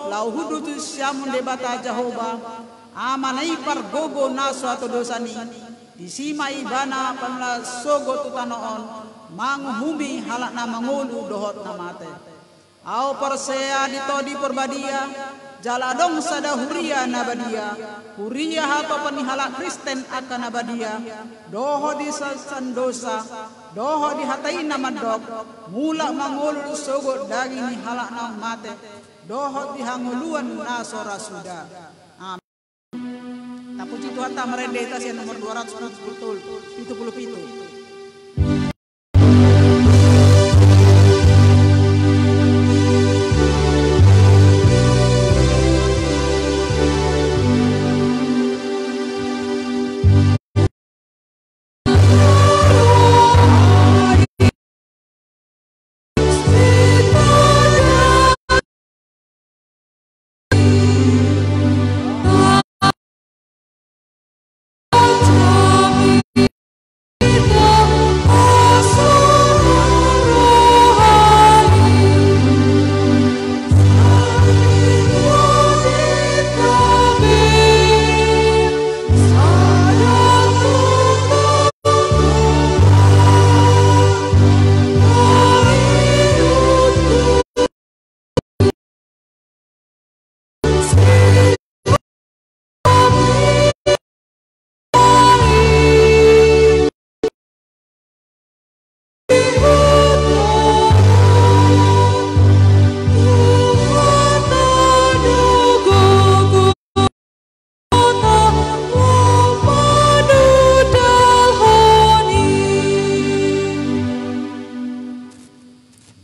lau hudutu siamun debata Jehovah amanai par gogo na suatu dosani disima ibana pamla sogo tutanoon manguhumi halak na mangulu dohot na mate au persea ditodi perbadia jaladong sada huria nabadia huria hato panihala Kristen akan nabadia doho di sandosa doho di hatai namadok mula mangulu sogo daging ni halak na mate doho di hanguluan na sora suda. Amin. Tapuji Tuhan ta merendeta sia nomor 277.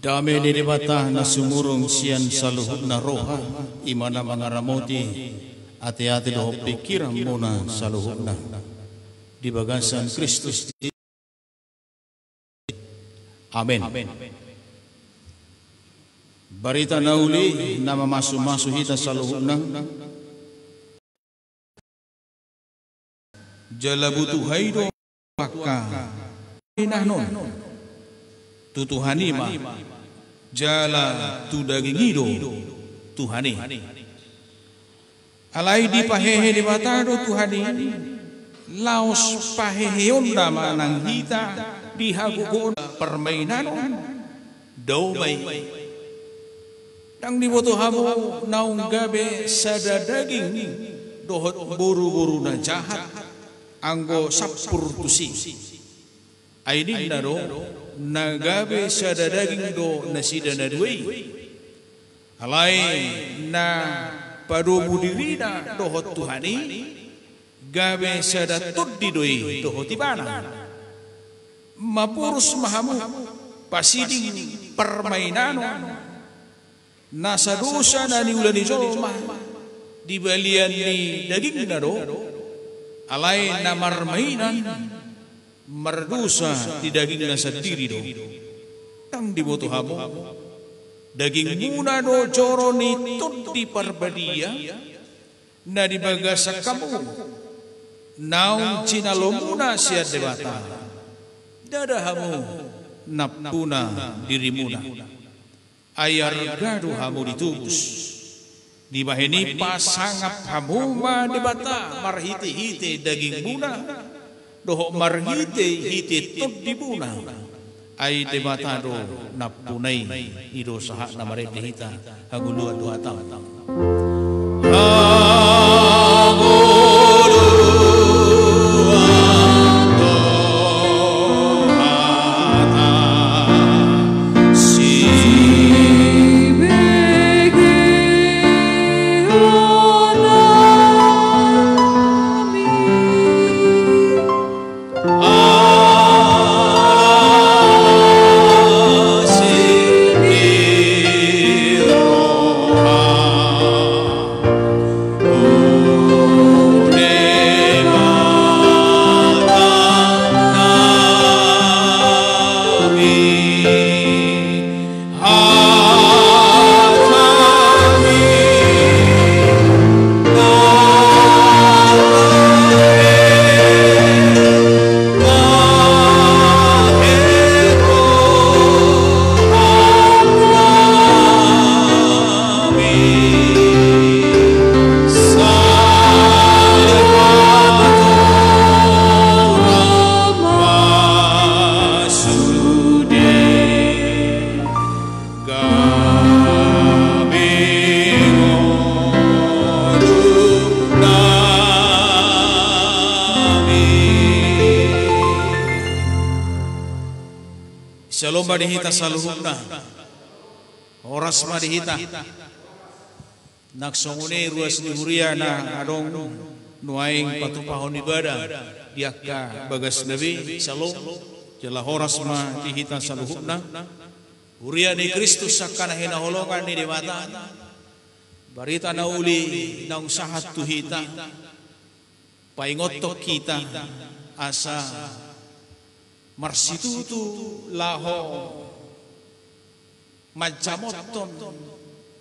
Dame di bata na sumurong siyan sa luhod na roha, imana mangaramoti, ati-ati lo pikiran muna sa luhod na. Di bagasan Kristus. Amen. Barita na uli na mamasu-masuhita sa luhod na. Jalabutuhay do maka inahnon. Tutuhanima. Jala tu daging ido Tuhani alai di pahehe di batado Tuhani laos paheheon nama nang hita di hagugon permainan domai dang di boto hamo naung gabe sada daging dohot buru-buru na jahat anggo sapur tusi aidin naro nagabe sada daging do nasida na duway alay na padumu dirina dohot Tuhani gabe sada tuddi doy dohot ibana mapurus mahamu pasiding permainano nasa dosa na ni ulani jolma di balian ni daging na do alay na marmainan merdusa di daging nasa diri do tang diboto hamo daging muna do joro ni tuddi parbadia na dibagasa kamu naung cinalo muna siya debata dada hamo napuna diri muna ayar gado hamo ditubus di bahini pasangap hamo ma debata marhiti-hiti daging muna doho marhite hite tuddi buna ay debatado napunay ido saha na marete hita haguluan dua tahun Salomba dihita saluhukna. Horas ma dihita. Naksongune ruas ni huriana adong nuaing patupahon ibadah. Diaka bagas nabi salom. Jala horas ma dihita saluhukna. Huria ni Kristus sakana hinaholongan ni dimata. Barita na uli na usahat tuhita. Paingotok kita asa marsitutu laho macamoton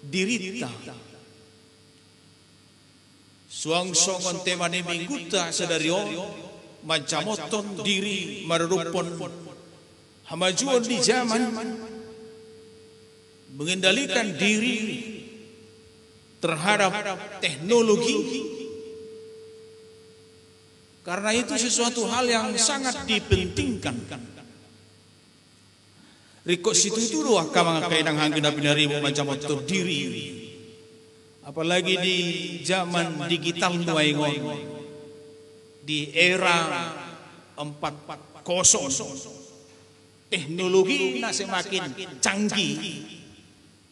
dirita suang-songon temane mingguta sadario macamoton diri marupon hamajuan di zaman mengendalikan diri terhadap teknologi. Karena itu sesuatu hal yang sangat dipentingkan. Riko situ itu doa kamang kainang hangin binarimu macam motor diri. Apalagi di zaman digital nuaingon, di era 4.0, teknologi semakin canggih,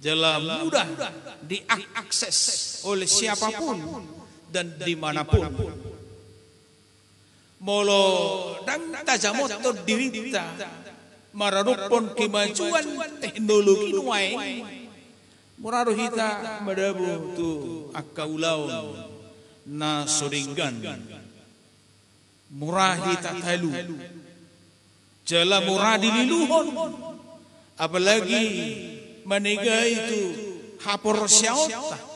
dalam mudah diakses oleh siapapun dan dimanapun. Molo dan tajamotor dirita mararupon kemajuan teknologi nuai muraruh hita madabu tu akaulau na soringan murah hita talu jala murah dililuhon apalagi maniga itu hapor syaota.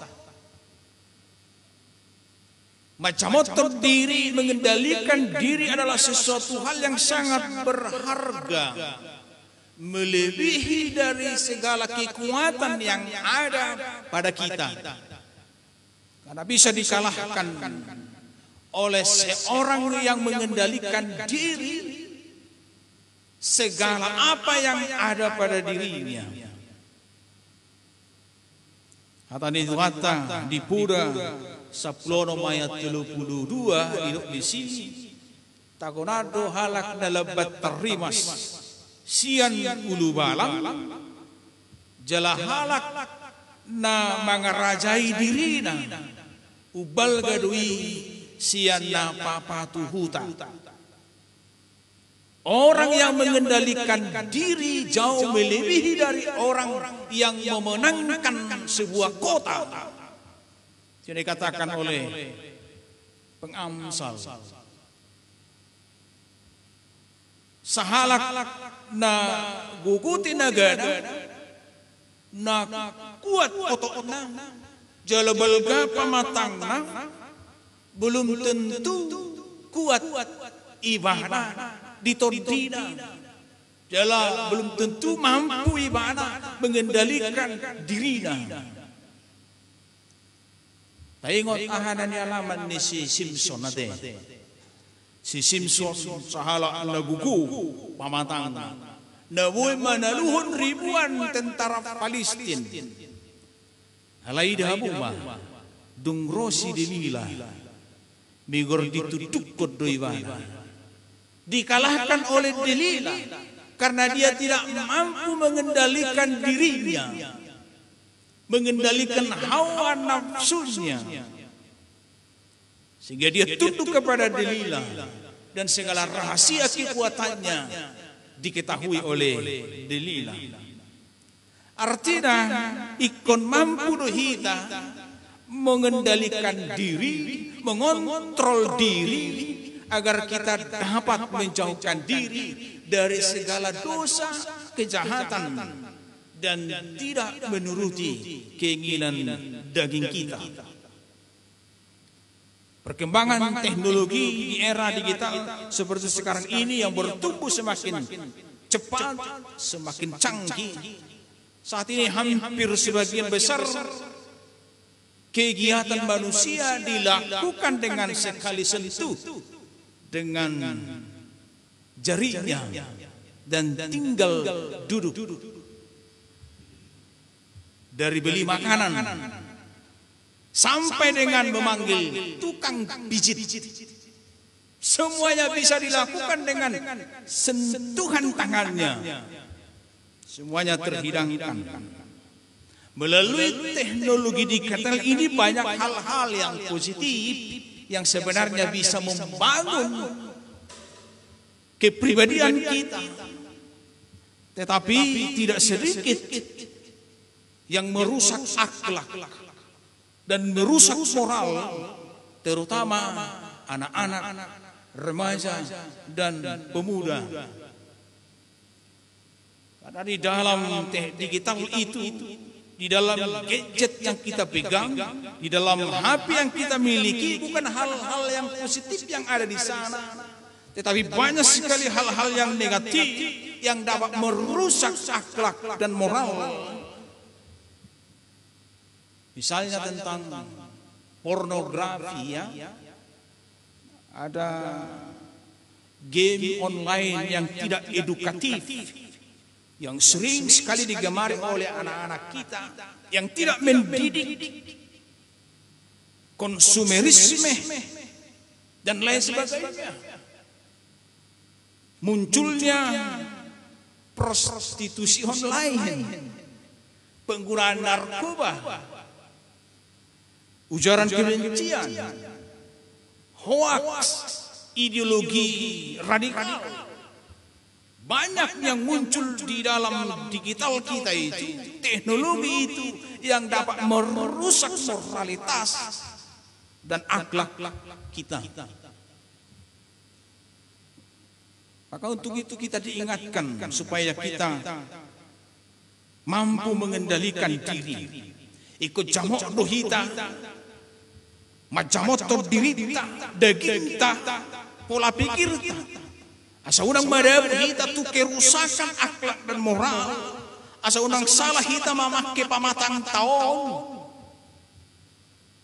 Macamotor diri, mengendalikan diri adalah sesuatu hal yang sangat berharga, melebihi dari segala kekuatan yang ada pada kita. Karena bisa dikalahkan oleh seorang yang mengendalikan diri segala apa yang ada pada dirinya. Hatani tuata di Pura Saplono mayat 32 hidup di sini. Tagonado halak na lebat terimas sian ulu balang jala halak na mangarajai dirina ubal gadui sian na papatuhuta. Orang yang mengendalikan diri jauh melebihi dari orang yang memenangkan sebuah kota. Jadi dikatakan oleh pengamsal sahalak na guguti nagana na kuat ototna jalabelga pamatangna belum tentu kuat ibadah ditordina jala belum tentu mampu ibadah mengendalikan dirinya. Ingot ahanan ni alaman ni si Simpson nate. Si Simpson sahala nagugu pamatang. Nawoy manaluhon ribuan tentara Palestin. Halai dahabu ma dungrosi Delila. Migor ditutuk kod doibana. Dikalahkan oleh Delila karena dia tidak mampu mengendalikan dirinya. Mengendalikan hawa nafsunya sehingga dia tunduk kepada Delila dan segala rahasia kekuatannya diketahui oleh Delila. Artinya ikon mampu dohita mengendalikan diri, mengontrol diri agar kita dapat menjauhkan diri dari segala dosa, kejahatan dan tidak menuruti keinginan daging kita. Perkembangan teknologi di era digital seperti sekarang ini yang bertumbuh semakin cepat, semakin canggih. Saat ini hampir sebagian besar kegiatan manusia dilakukan dengan sekali sentuh dengan jarinya dan tinggal duduk. Dari beli makanan sampai dengan memanggil tukang pijit, semuanya bisa dilakukan dengan sentuhan tangannya. semuanya terhidangkan. Melalui teknologi digital ini banyak hal-hal yang positif yang sebenarnya bisa membangun kepribadian kita. Tetapi tidak sedikit yang merusak akhlak dan merusak moral, terutama anak-anak, remaja, dan pemuda. Karena di dalam digital itu, di dalam gadget yang kita pegang, di dalam HP yang kita miliki, bukan hal-hal yang positif yang ada di sana, tetapi banyak sekali hal-hal yang negatif yang dapat merusak akhlak dan moral. Misalnya tentang pornografi, ya. Ada game online yang tidak edukatif, yang sering sekali digemari oleh anak-anak kita, yang tidak mendidik, konsumerisme dan lain sebagainya. Munculnya prostitusi online, penggunaan narkoba, ujaran kebencian, hoax, ideologi radikal, banyak yang muncul di dalam digital kita itu, teknologi itu yang dapat merusak moralitas dan akhlak kita. Maka untuk itu kita diingatkan supaya kita mampu mengendalikan diri, ikut jamok dohita, macamotor dirita, daging ta, pola pikir ta. Asa unang madab kita tu kerusakan akhlak dan moral. Asa unang salah kita memakai pamatang taon.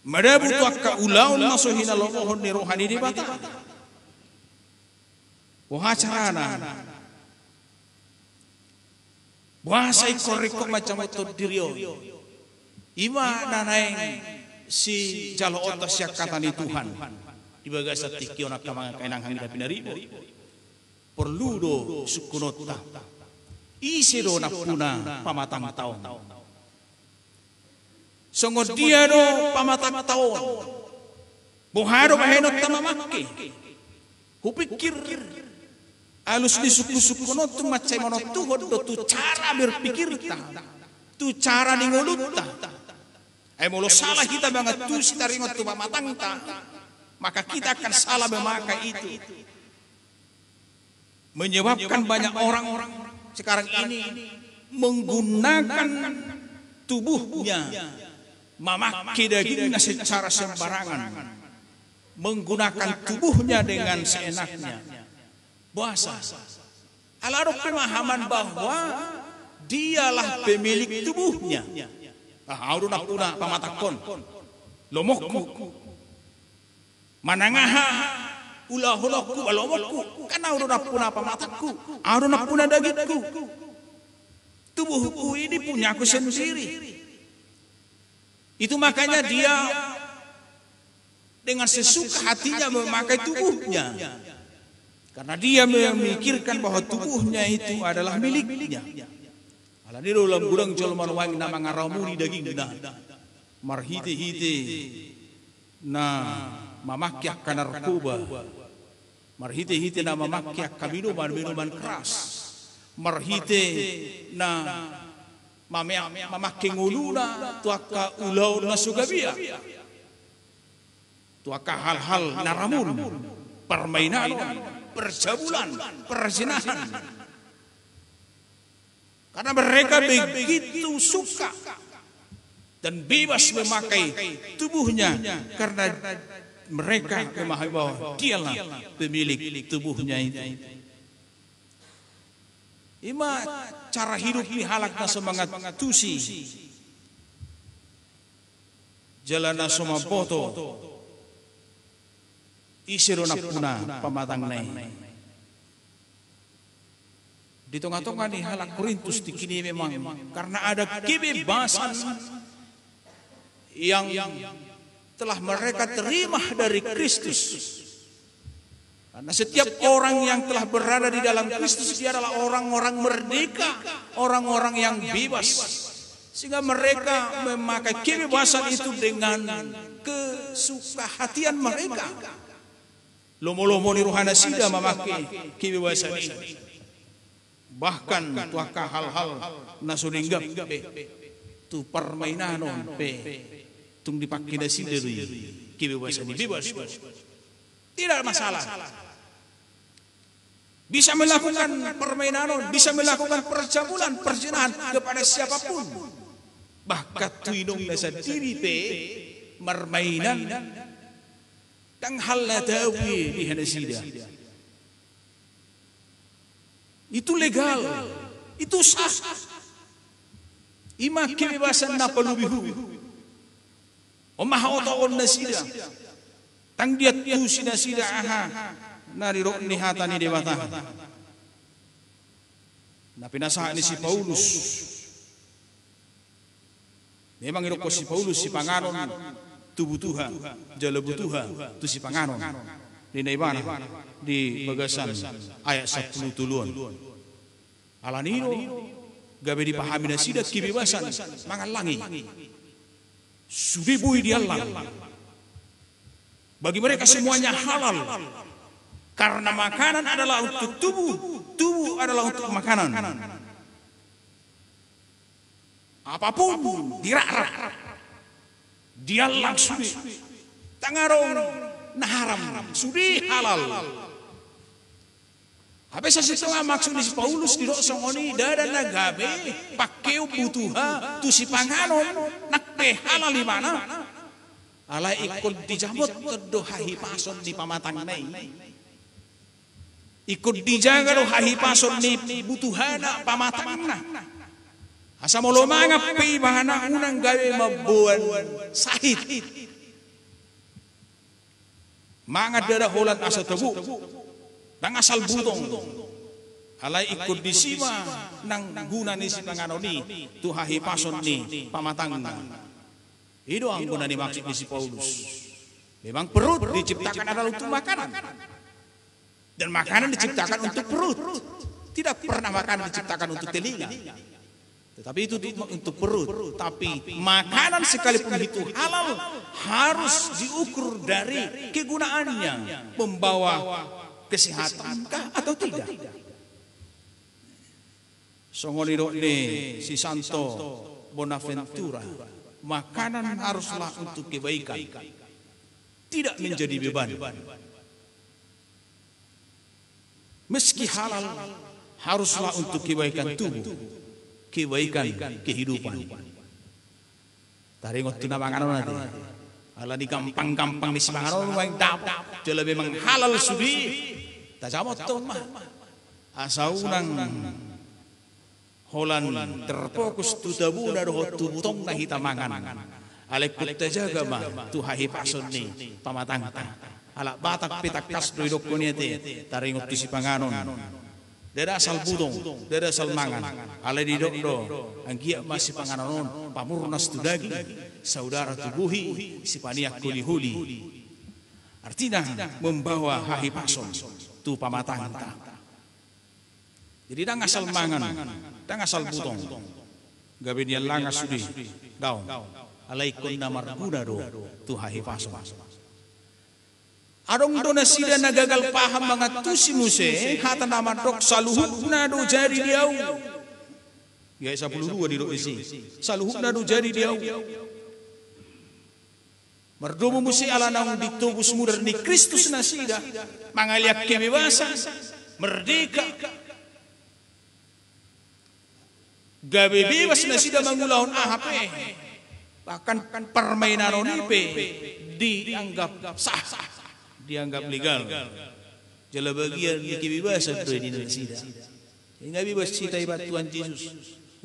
Madab tu akka ulaun masuhina lokohon ni rohani di bata. Wah carana. Bahasa ikoriko macamotor dirio. Ima nanay si jalo otas yak kata ni Tuhan di bagasa tikio nak kamang kainang hangin pinaribo perlu do sukunota isi do napuna pamatang taon songod dia do pamatang taon buharo bahenot tamamake hupikir alus di suku-sukunot tu macam monot tu do tu cara berpikir ta tu cara ningulut ta. Mulu salah kita banget tuh si taringot tuh pamatang ta, maka kita akan salah memakai itu, menyebabkan banyak orang sekarang ini menggunakan tubuhnya memakai dagingnya secara sembarangan, menggunakan tubuhnya dengan seenaknya. Bahasa alarok pemahaman bahwa dialah pemilik tubuhnya. Audu napuna pamatakon lomokku manangaha ulahulokku alomokku kan audu napuna pamatakku audu napuna dagingku tubuhku ini punya aku sendiri. Itu makanya dia dengan sesuka hatinya memakai tubuhnya karena dia memikirkan bahwa tubuhnya itu adalah miliknya. Di dalam gudang colman wangi nama ngaramuni daging na marhite-hite na mamakyak ka narkoba, marhite-hite na mamakyak ka minuman keras, marhite na mamaking uluna tuaka ulaw na sugabia, tuaka hal-hal naramun, permainan, percabulan, perzinahan. Karena mereka begitu suka dan bebas memakai tubuhnya karena mereka memahami bahwa dialah pemilik tubuhnya itu. Ima cara hidup ini halakna semangat tusi jalana soma boto isirona puna pamatang nai. Di tengah-tengah nih halak Korintus di kini memang karena ada kebebasan yang telah mereka terima dari Kristus. Karena setiap orang yang telah berada di dalam Kristus, dia adalah orang-orang merdeka, orang-orang yang bebas. Sehingga mereka memakai kebebasan itu dengan kesukahatian mereka. Lomo-lomo di Rohana Sida memakai kebebasan ini. Bahkan tuaka hal-hal nasuningap tu permainan tung dipakai nasi dari kebebasan ini bebas. Tidak masalah. Bisa melakukan permainan, bisa melakukan perjamuan, perzinahan kepada siapapun. Bahkan tuinong nasa diri permainan tang hal natawi di Hanasida. Itu legal, itu sah. Ima kebebasan na palubihu. O mahaotaon nasida. Tang dia tu sinasida aha nariro ni hata ni dewata. Na pinasahan ni si Paulus. Memang iroko si Paulus si panganon tubutuha, jalabutuha tu si panganon. Di naibana di bagasan ayat 10 tuluan. Alanino gabe dipahami nasida kebebasan mangalangi. Sudibui di Allah. Bagi mereka semuanya halal. Karena makanan adalah untuk tubuh, tubuh adalah untuk makanan. Apapun dirak-rak. Dia langsung tangarong nah haram, sudah halal. Habis sesuatu maksud di Paulus di songoni dada nagabe pakai butuha tu si panganon nak halal di mana? Ala ikut dijamut terdohahi pason di pamatang nai. Ikut dijaga dohahi pason di butuhana pamatang na. Asa molo mangap pi bahana unang gawe mabuan sahid. Mangad dada holat asa tebu. Nang asal butong. Alai ikut disima nang guna ni si panganoni tuhahi pason ni pamatang na. Itu ang guna dimaksud di si Paulus. Memang perut diciptakan adalah untuk makanan. Dan makanan diciptakan untuk perut. Tidak pernah makanan diciptakan untuk telinga. Tetapi itu untuk perut. Tapi makanan sekalipun itu halal harus diukur dari kegunaannya. Membawa kesehatankah atau tidak. Songoliro ni si Santo Bonaventura. Makanan haruslah untuk kebaikan, tidak menjadi beban. Meski halal, haruslah untuk kebaikan tubuh, kebaikan kehidupan. Taringot tu na makanan nanti. Ala di gampang-gampang di semanganon yang dapat, jadi memang halal sudi. Tajamot tu mah, asaunang. Holan terfokus tu tabu na roh tu butong na hitamangan. Alekut tajaga ma tu hahi pason ni pamatang. Ala batak pitak kas do idok ko niete taringot tu si panganon. Dada asal butong, dada asal mangan. Ala di dok do ang giya ma si panganon pamurnas tu daging saudara tubuhi si paniak huli-huli. Artinya membawa hahi pason tu pamatang. Jadi dah ngasal mangan, dah ngasal butong. Gabe dia langas sudi, daun. Alaikun namar guna do, tu hahi pason. Adong donasida nagagal paham mga tusi muse, hata nama dok saluhuk na do jadi diaw. Ya 12 di do isi. Saluhuk na do jadi diaw. Merdomo muse ala nang ditubus mudar ni Kristus nasida, mangaliak kebebasan, merdeka. Gabe bebas na sida mangulahon ahap bahkan permainan onipe dianggap sah, dianggap legal. Jala bagian di kebebasan tu di sida. Hingga bebas cita ibat Tuhan Yesus.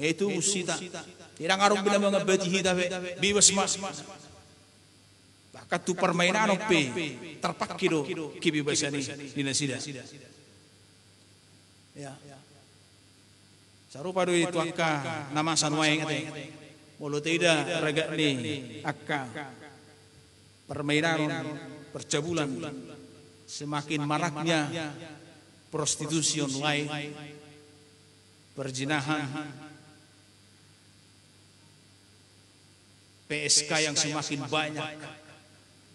Itu usita. Tidak ngaruh bila mga bati hita bebas mas. Bahkan tu permainan ope terpakido kebebasan di sida. Ya. Sarupa do itu akka nama sanwaeng ate. Molo tidak raga ni akka permainan percabulan semakin maraknya prostitusi online, perzinahan, PSK yang semakin banyak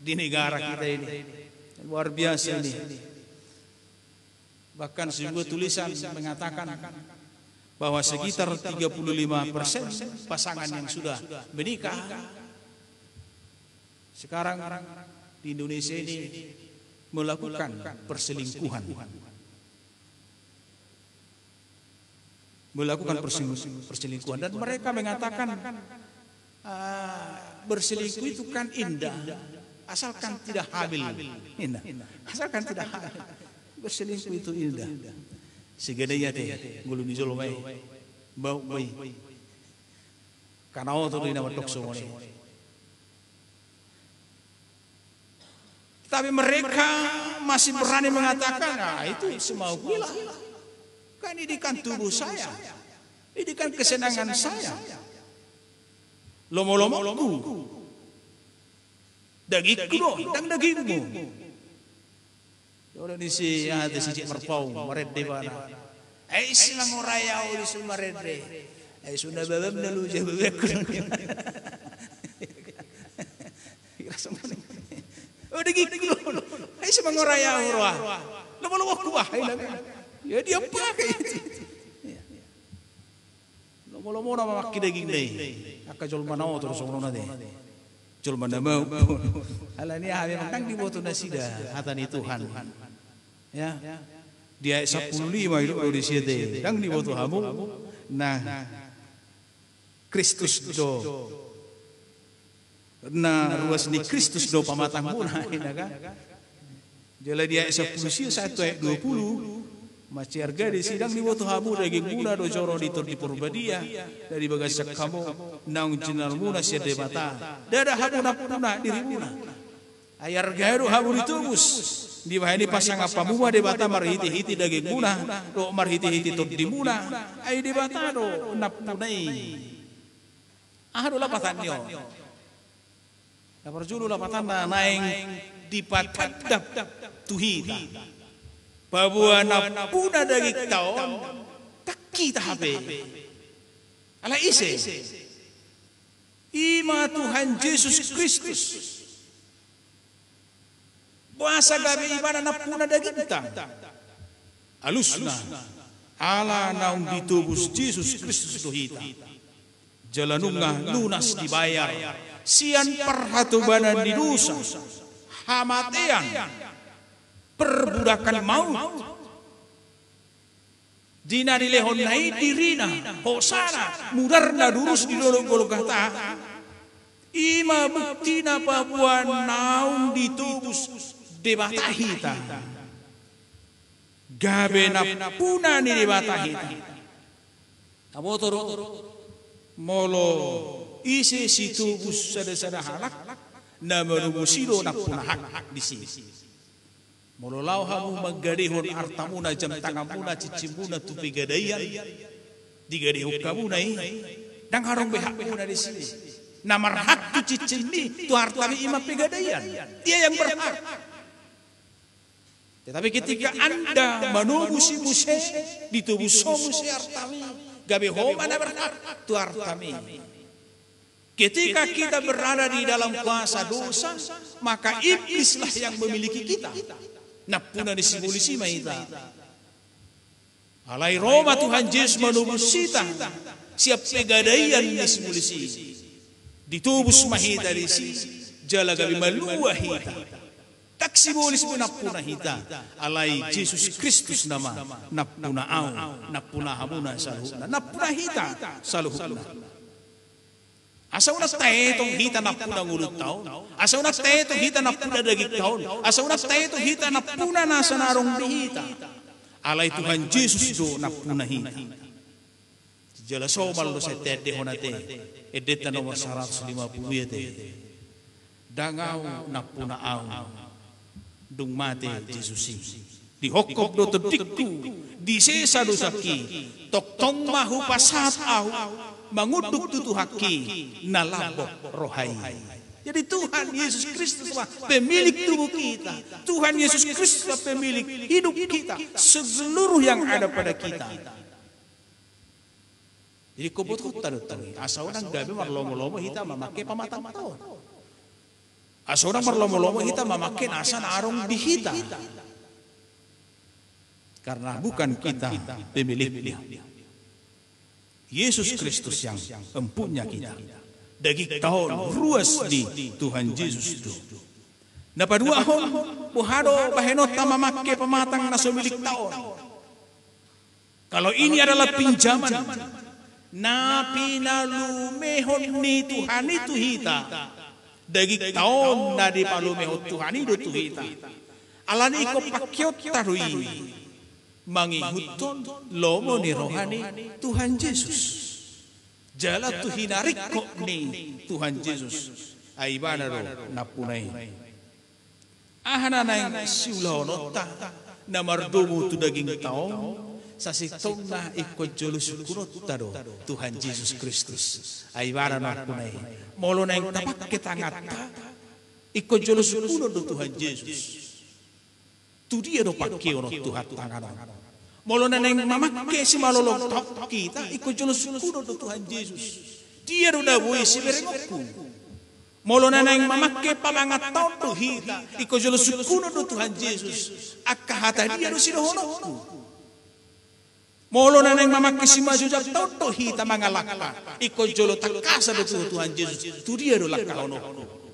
di negara kita ini. Luar biasa ini. Bahkan sebuah tulisan mengatakan bahwa sekitar 35% pasangan yang sudah menikah sekarang di Indonesia ini melakukan perselingkuhan. Melakukan perselingkuhan. Dan mereka mengatakan berselingkuh itu kan indah, asalkan tidak hamil. Indah, asalkan tidak hamil. Berselingkuh itu indah. Segadanya teh ngulu di Jolo mai, bau mai. Karena itu di nama dokso ini. Tapi mereka masih berani mengatakan, nah itu semau gila. Kan ini kan tubuh saya, ini kan kesenangan saya. Lomo-lomoku, dagingku, dan dagingmu. Orang di sini ada sijik merpau, merede bana. Silang orayau di sini merede. Sudah babam dalu je babekku. Oh dagingku, silang orayau roh. Lomo-lomo kuah, ya dia pakai itu. Lomo-lomo nama makin daging deh. Akka jol manau terus orang nade. Jol manamau. Ala ni ahli makan di boto nasida hatani Tuhan. Ya, dia 15 itu di situ. Dang di boto hamu. Nah, Kristus do. Nah, ruas ni Kristus do pamatang muna, kan? Jadi dia 10 ayat 20. Masih harga di sidang di boto hamu daging muna do joro ditur di Purbadia dari bagasak kamu naung jenal muna siade mata dada hamu napuna diri muna ayar garu hamu ditubus di bahani pasang apa muma de bata marhiti-hiti daging muna do marhiti-hiti tur di muna ay de bata do napunai do lapatan yo lapar julu lapatan na naing dipatadap tuhita bahwa napuna daging taon tak kita habe ala ise ima Tuhan Yesus Kristus puasa gabi imana napuna daging tang alusna ala naung ditubus Yesus Kristus dohita jalanunga lunas dibayar sian perhatubanan di dosa hamatean perbudakan maut dina dilehon nai dirina hosana mudarna durus di dolong Golgota ima buktina Papua naung ditubus debatahita gabe napuna ni debatahita amotoro molo isi situbus sada-sada halak na marumusido napuna hak di sini. Mololau hamu maggadihon artamuna jam tangamuna cicimuna tupi gadayan digadihuk kamuna dang harong behak muna di sini. Namar hak tu cicimni tu artami ima pegadayan. Dia yang berhak. Tetapi ketika Anda manubusi muse ditubuso muse artami gabe homana berhak tu artami. Ketika kita berada di dalam kuasa dosa, maka iblislah yang memiliki kita. Napuna disimulisi maita. Alai Roma Tuhan Yesus menubus sita. Siap pegadaian disimulisi. Ditubus mahita di si. Jala gabi malua hita. Tak simulis napuna hita. Alai Yesus Kristus nama. Napuna au. Napuna hamuna saluhuna. Napuna hita saluhuna. Asa una taetong hita napuna ngulut taon. Asa una taetong hita napuna daging taon. Asa una taetong hita napuna nasa narong dihita. Alay Tuhan Yesus do napuna hita. Jala somal lo sa tete honate. Edeta nomor 150 yete. Dangaw napuna aw. Dung mate Jesusi. Di hokop do tedikku. Di sesa do saki. Toktong mahu pasat aw. Manguduk tutu haki nalabok rohai Jadi Tuhan Yesus Kristus pemilik tubuh kita. Tuhan Yesus Kristus pemilik hidup kita. Seluruh yang ada pada kita. Jadi kobot taruh-taruh. Asa orang gabi marlomo-lomo hita memakai pamatang tahun. Asa orang marlomo-lomo hita memakai nasa narong di hita. Karena bukan kita pemiliknya. Yesus Kristus yang empunya kita. Daging tahun ruas di Tuhan Yesus itu. Na padua hon buhado bahenot memakai pamatang na sumilik tahun. Kalau ini adalah pinjaman na pinalumehon ni Tuhan itu hita. Daging tahun na di palumehon Tuhan itu hita. Alani ko pakyot tarui. Mangihuton lomo ni rohani Tuhan Yesus. Jala tu hinarik kok ni Tuhan Yesus. Aibana ro napunai. Ahana na yung siulah ta na mardomo tu daging tao sa sitong na ikojolo sukunot taro Tuhan Yesus Kristus. Aibana napunai. Molo na yung tapak kita ngata ikojolo sukunot Tuhan Yesus. Tu dia do pakai orang Tuhan tangan. Molo na neng mamakke si malolong tok kita ikut julus kuno do Tuhan Yesus. Dia do daboy si berengokku. Molo na neng mamakke pamangat taon do hita ikut julus kuno do Tuhan Yesus. Akahata dia do sidohonokku. Molo na neng mamakke si majujak taon do hita mangalakka ikut julus takasa do Tuhan Yesus. Tu dia do lakahonokku.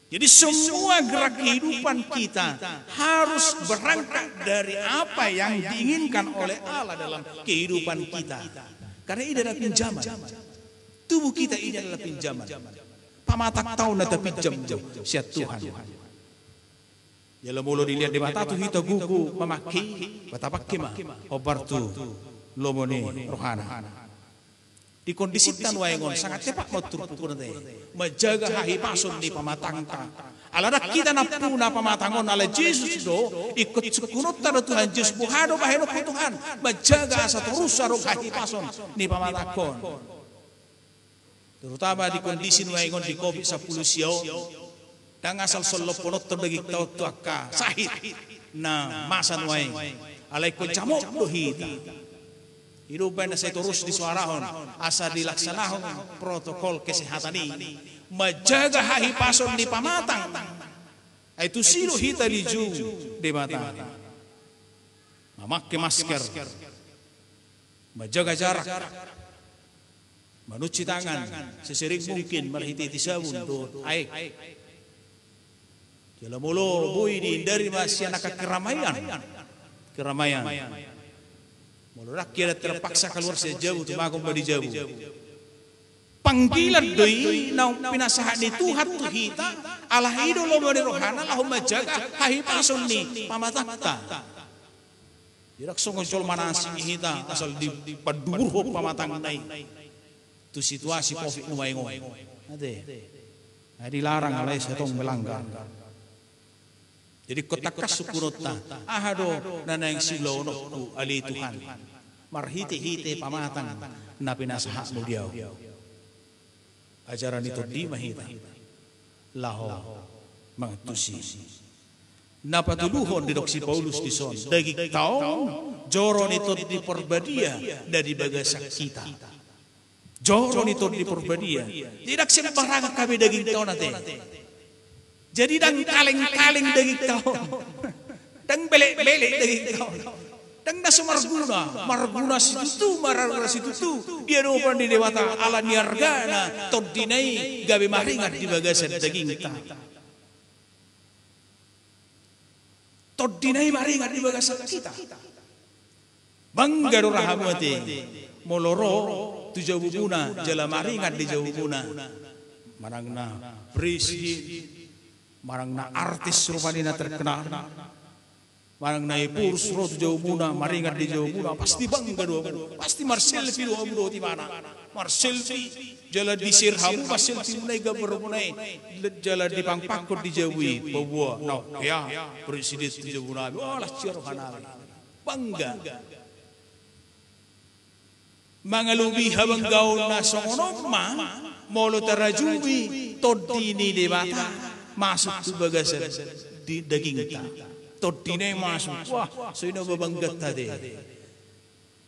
Jadi semua gerak kehidupan kita harus berangkat dari apa yang diinginkan oleh Allah dalam kehidupan kita. Karena ini adalah pinjaman. Tubuh kita ini adalah pinjaman. Pamatak tahun na pinjam siat Tuhan. Jala mulo dilihat di mata tu hita gugu mamaki batapak kema obartu lomoni rohana. Di kondisi tan wayangon sangat tepat motur pukul nanti menjaga hahi pasun di pamatangka alada kita napuna pamatangon ala Yesus do ikut sekunut tada Tuhan Yesus buhado baheno ku Tuhan menjaga asa terus sarok hahi pasun di pamatangkon terutama di kondisi wayangon di COVID-10 siau dan asal solo ponot terdagik tau tuaka sahid na masan wayang alai ko camok do hita hidupan saya terus disuarahon asa dilaksanakan protokol kesehatan ini menjaga hahi pason di pamatang itu silo hita di ju di mata memakai masker menjaga jarak mencuci tangan sesering mungkin merhiti sabun do air jala mulo bui dihindari masih anak keramaian Mulu rakyat terpaksa keluar sejauh tu magong badi jauh. Panggilan doi na pinasahan ni Tuhan tu hita Allah idolo mo ni rohana lahum majaga hahi pason ni pamatakta. Dirak songol manasing hita asal di padurho pamatang nai. Tu situasi Covid umaingo. Ade. Dilarang alai setong melanggar. Jadi kotak kasukunota ahado nanang silono tu ali Tuhan marhiti-hiti pamatang na pinasaha mo diyaw ajaran ito di mahita laho mga tusi napatuluhon di si Paulus di son daging taong joron ito di porbadia dari bagasak kita joron ito di porbadia tidak sembarangan kami daging taong natin. Jadi dang kaleng-kaleng daging tahun, dang belek-belek daging tahun, dang nasa marguna situ tu, dia dopan di dewata ala niargana, todinai gabi maringat di bagasan daging tahun, todinai maringat di bagasan kita, bangga rahamati, moloro tu jauh guna, jala maringat di jauh guna, marangna presiden. Marang na artis rupanina terkenal, marang na ipurs rotu jauh muna, maringat di jauh muna, pasti bangga dua muna, pasti marselfi dua muna di mana, marselfi jala di sirhamu, marselfi munai gabar munai, jala di pangpakut di jauhi, bawa, no, ya, presiden di jauh muna, oh lah cirohana, bangga, mangalubi habang gaul na songonoma. molo tarajubi todini de bata masuk tu bagasan di daging ta todine masuk wah sino babanggat tade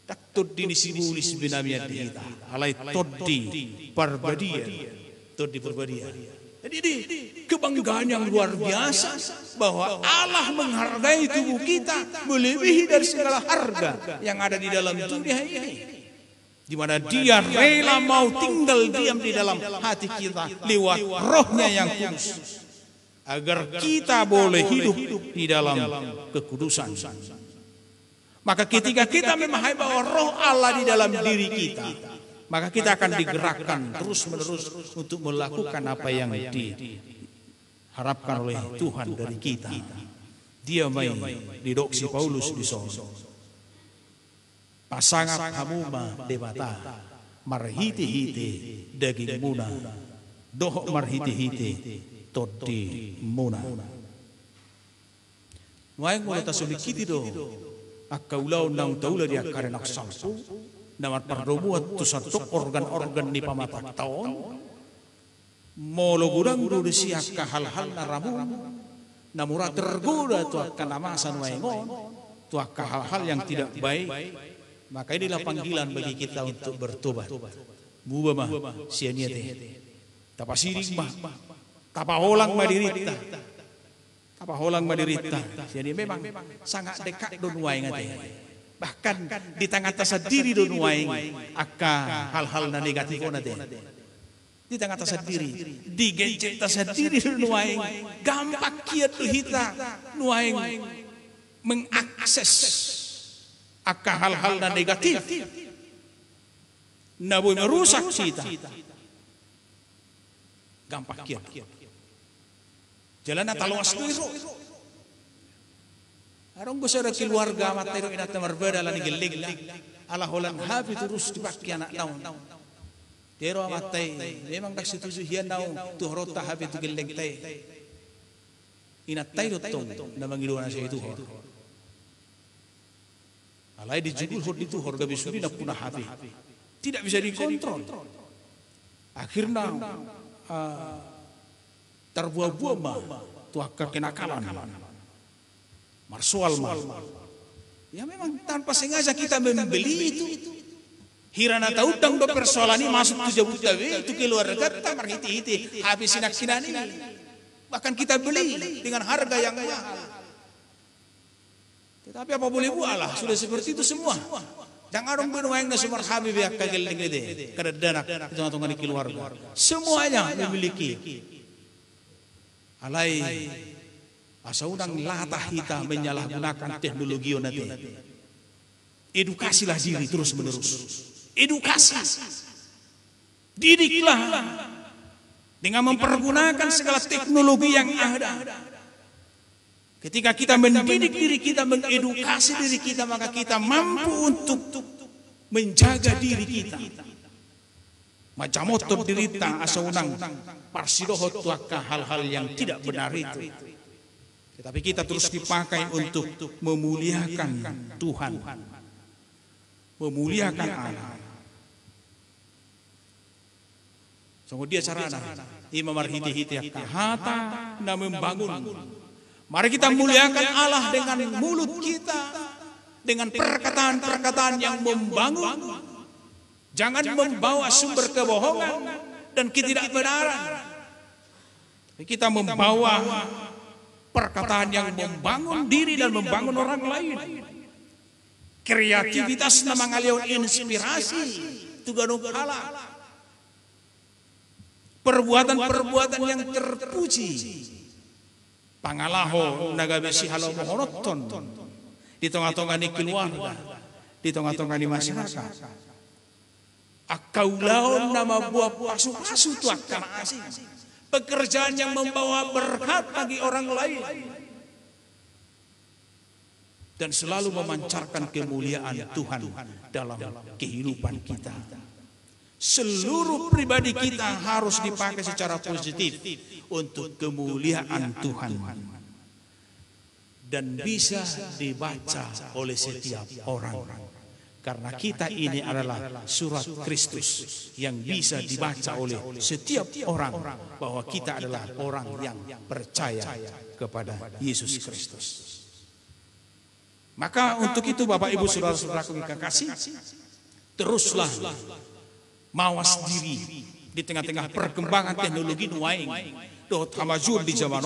tak todini sibulis binamia dita alai todi perbadian todi perbadian. Jadi ini kebanggaan yang luar biasa bahwa Allah menghargai tubuh kita melebihi dari segala harga yang ada di dalam dunia ini. Di mana Dia rela mau tinggal diam di dalam hati kita lewat rohnya yang kudus. Agar kita boleh hidup di dalam kekudusan. Maka ketika kita memahami bahwa roh Allah di dalam diri kita, maka kita akan digerakkan terus-menerus untuk melakukan apa yang diharapkan oleh Tuhan dari kita. Dia mai didoksi Paulus di sono. Pasangat hamuma debata marhiti-hiti daging muna doh marhiti-hiti todi muna. Waeng mula tasumikiti do akaulau nang taula dia karena salsu namat pardomuat tu satu organ-organ di pamatak taon molo gudang dulu siaka hal-hal naramu namura tergoda tu akan namasan waengon tu akan hal-hal yang tidak baik. Maka inilah panggilan bagi kita untuk bertobat. Buba mah sia-nia teh. Tapa siring mah tapa holang madirita. Tapa holang madirita. Jadi memang sangat dekat don waeng teh. Bahkan di tengah tasa diri don waeng aka hal-hal na negatif ona teh. Di tengah tasa diri, di gencet tasa diri don waeng gampang kieu hita waeng mengakses aka hal-hal na negatif na boleh merusak kita. Gampang kieu. Jalan taluas tuiro. Arong gusto na keluarga matero ina tamarbeda lan geleg ala holan habi terus dipaki anak taon. Pero matay memang dak situju hian naon tu horota habi tu geleg tay. Ina tay dotong na mangiluan sa itu. Alai dijugul hod itu horga bisuri na punah habi. Tidak bisa dikontrol. Akhirnya terbuah-buah tuaka kenakalan. Marsual mal. Ya memang tanpa sengaja kita membeli itu. Hirana tautang do persoalan ini masuk tu jabut gawe itu keluarga kita marhiti-hiti habis sinak-sinan ini. Bahkan kita beli dengan harga yang mahal. Tetapi apa boleh buat lah, sudah seperti itu semua. Jangan orang benuang na sumar habib ya kagel gede, kada danak itu ngatungan keluarga. Semuanya memiliki. Alai asa udang latah kita menyalahgunakan teknologi onate. Edukasilah diri terus menerus. Edukasi. Didiklah dengan mempergunakan segala teknologi yang ada. Ketika kita mendidik diri kita, mengedukasi diri kita, maka kita mampu untuk menjaga diri kita. Macam motor dirita asa unang parsidohot tuaka hal-hal yang tidak benar itu. Tetapi kita terus dipakai untuk memuliakan Tuhan, memuliakan Allah. Sungguh dia sarana imam marhiti-hiti hata na membangun. Mari kita muliakan Allah dengan mulut kita, dengan perkataan-perkataan yang membangun. Jangan membawa sumber kebohongan dan ketidakbenaran. Kita membawa perkataan yang membangun diri dan membangun orang lain. Kreativitas na mangalion inspirasi tuganong Allah. Perbuatan-perbuatan yang terpuji. Pangalaho nagabesi halo mohonotton di tengah-tengah ni keluarga, di tengah-tengah ni masyarakat. Akaulau nama buah pasu-pasu tu akan asing. Pekerjaan yang membawa berkat bagi orang lain dan selalu memancarkan kemuliaan Tuhan dalam kehidupan kita. Seluruh pribadi kita harus dipakai secara positif untuk kemuliaan Tuhan dan bisa dibaca oleh setiap orang Karena kita ini adalah surat Kristus yang bisa dibaca oleh setiap orang bahwa kita adalah orang yang percaya kepada Yesus Kristus. Maka untuk itu Bapak Ibu Saudara-saudaraku yang kekasih, teruslah mawas diri di tengah-tengah perkembangan teknologi nuaing. Doh tamajud di zaman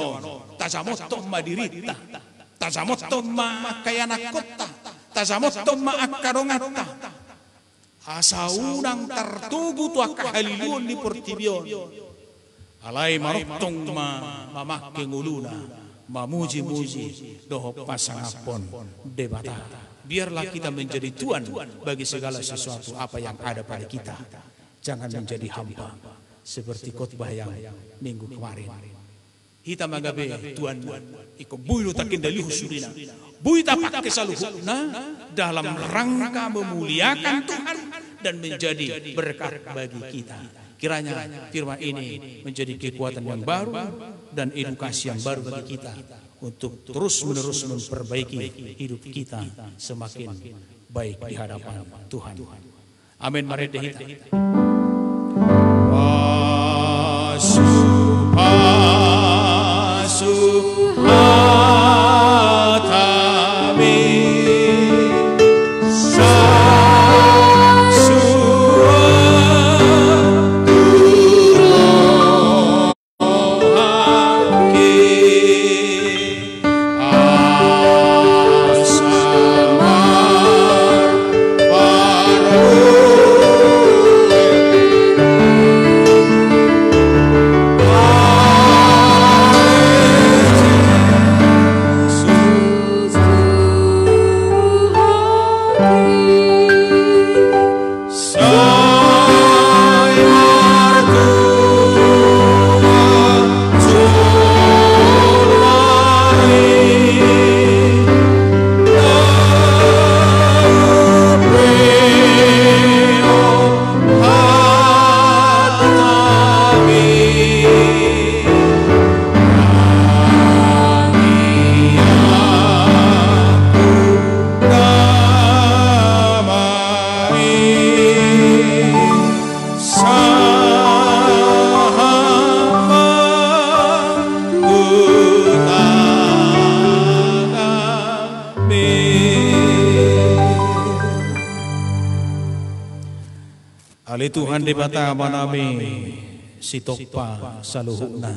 tajamot madirita, tajamot ma kayana kota, tajamot ma akarongata. Asa unang tartubu tu akahaliun di portibion. Alai maroktong mamakke nguluna, mamuji-muji doh pasangapon debata. Biarlah kita menjadi tuan bagi segala sesuatu apa yang ada pada kita. Jangan menjadi hamba seperti khotbah yang minggu kemarin. Kita magabe tuan iko bulu takin dalihu surina. Bui tapak kesaluhuna dalam rangka memuliakan Tuhan dan menjadi berkat bagi kita. Kiranya firman ini menjadi kekuatan yang baru dan edukasi yang baru bagi kita untuk terus-menerus memperbaiki hidup kita semakin baik di hadapan Tuhan. Amin. Mari kita. Ali Tuhan di bata manami si tokpa saluhuna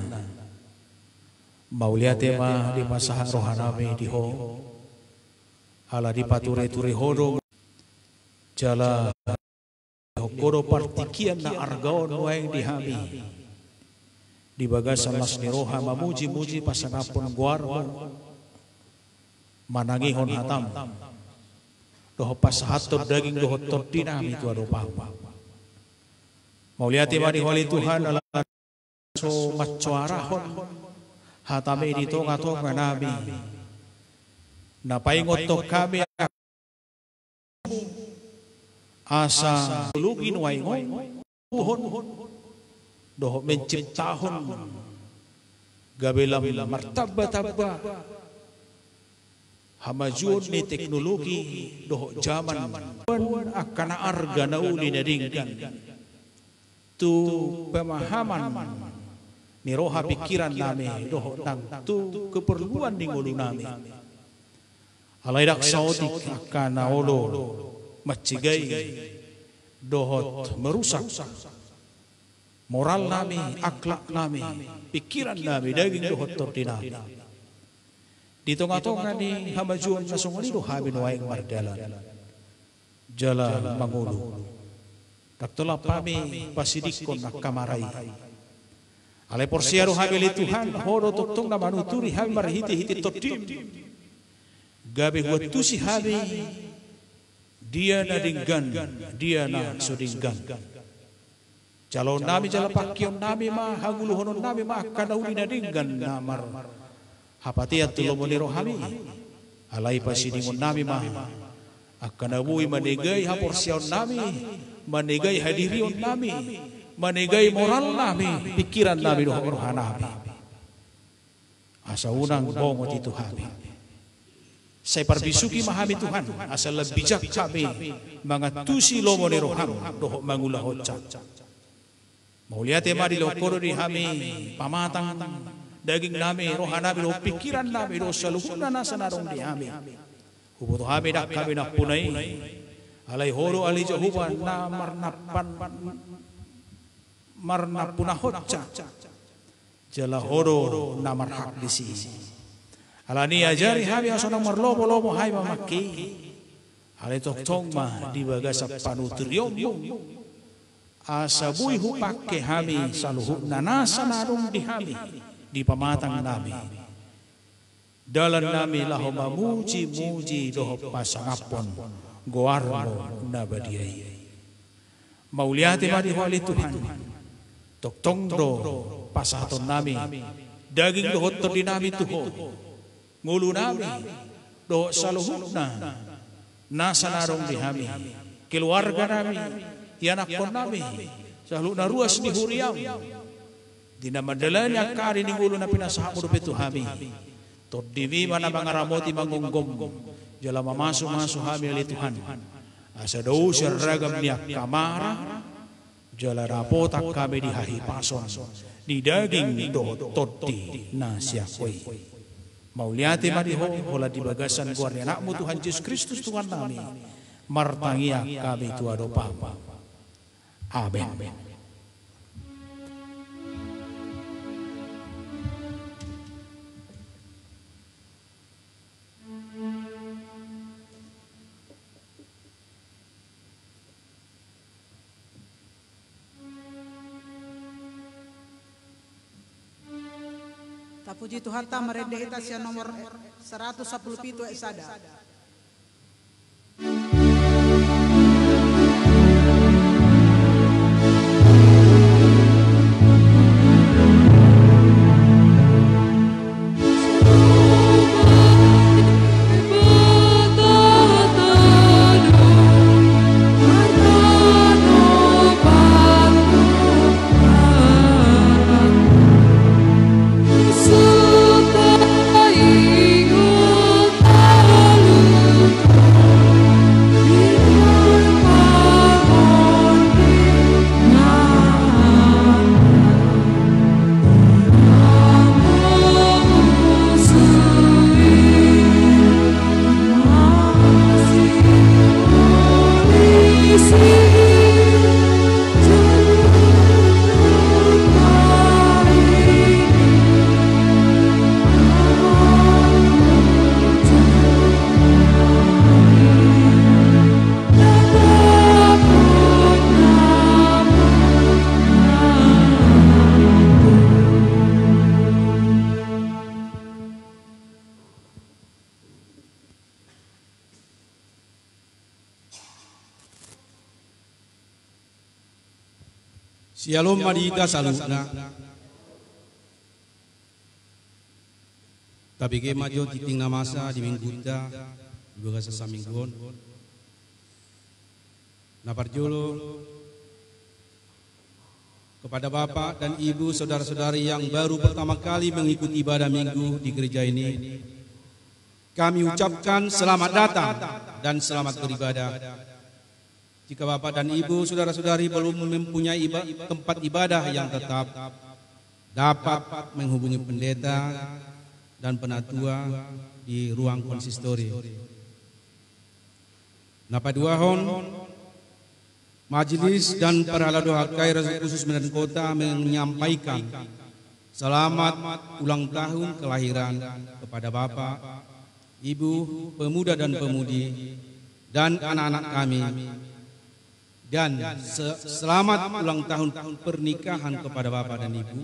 mauliate ma di pasah rohanami diho ala di pature-ture hodo jala hokoro partikian na argaon waeng dihami di bagasan las niroha mamuji-muji pasangapun guarmo manangihon hatam doho pasahator daging doho tordinami tu adopapa mauliati mani holi Tuhan ala so macuarahon hatame dito ngatonga nabi napaingot to kami asa lugin waingon Tuhan doho menciptahon gabelam martaba-taba hamajun ni teknologi doho zaman akan arga nauli nadingkan tu pemahaman niroha pikiran nami doho nang tu keperluan dingulu nami alaidak saudik akan naolo macigai dohot merusak moral nami akhlak nami pikiran nami daging dohot tordinami di tengah-tengah ni hamajuan nasunguni dohamin waing mardalan jalan mangulu Daktola pami pasidikon nak kamarai. Ale porsiaru habili Tuhan hodo totong na manuturi habi marhiti-hiti totim. Gabe huatusi habi dia na dinggan, dia na sodinggan. Calon nami jala pakion nami ma haguluhonon nami ma kanauli na dinggan namar. Hapatiat tulomoni rohami. Alai pasidingon nami ma akanabui manegay haporsiaw nami. Manegay hadirion nami, manegay moral nami, pikiran nami rohana nami. Asa unang bongot itu habi. Saya parbisuki mahami Tuhan, asal lebih bijak kami mangatusi lomo ni roham doh mangulah hoca. Mauliat mari lo koro di hami pamatang daging nami rohan nami lo pikiran nami lo saluhuna nasa narong di hami. Hubuto hami dak kami nak punai alai horo alai Jehovah na marnapuna hoca jala horo na marhak di sini. Alani ajari hami asonang marlobo-lobo hai mamaki. Alai tong ma di bagasa panutriom. Asabui hupake hami saluhuk nanasa narung di hami di pamatang nami. Dalan nami laho mamuji-muji doho pasangapon goarmo nabadiai. Mauliati mari wali Tuhan. Tong do pasaton nami daging dohot di nami tuho. Ngulu nami do saluhukna nasa narong di hami keluarga nami yanakon nami saluhna ruas di huriam dina madalanya kari ni ngulu na pinasahamu do petu hami tot divi mana mangaramoti mangunggom jala mamasu-masu hami ali Tuhan asa do seragam niak kamara jala rapotak kami di hahipason di daging do toti nasiakoi. Mauliati mariho hola di bagasan guarni anakmu Tuhan Yesus Kristus Tuhan nami martangia kami tua dopa. Amin. Puji Tuhan ta merende kita sia nomor 117 esada. Shalom marita salutna. Tapi ke majo titing namasa di mingguta juga sesamingguan. Naparjolo kepada Bapak dan Ibu saudara-saudari yang baru pertama kali mengikuti ibadah minggu di gereja ini, kami ucapkan selamat datang dan selamat beribadah. Jika Bapak dan Ibu saudara-saudari belum mempunyai tempat ibadah yang tetap, dapat menghubungi pendeta dan penatua di ruang konsistori. Napaduahon, majelis dan para doa KRS khusus Medan Kota menyampaikan selamat ulang tahun kelahiran kepada Bapak, Ibu, pemuda dan pemudi, dan anak-anak kami. Dan selamat ulang tahun pernikahan kepada Bapak dan Ibu.